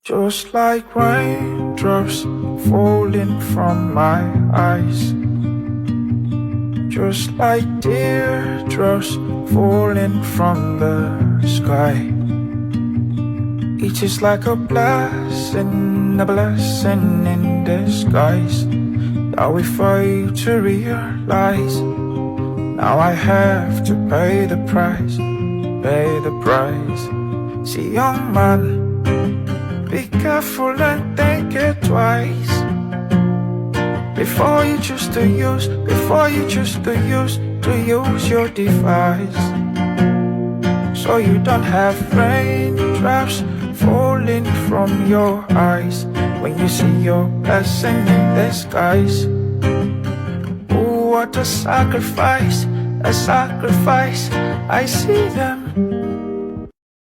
Just like raindrops falling from my eyes, just like teardrops falling from the sky. Each is like a blessing in disguise that we fail to realize. Now I have to pay the price, pay the price. See, young man, be careful and think it twice before you choose to use, your device. So you don't have raindrops falling from your eyes when you see your blessing in disguise. Ooh, what a sacrifice, I see them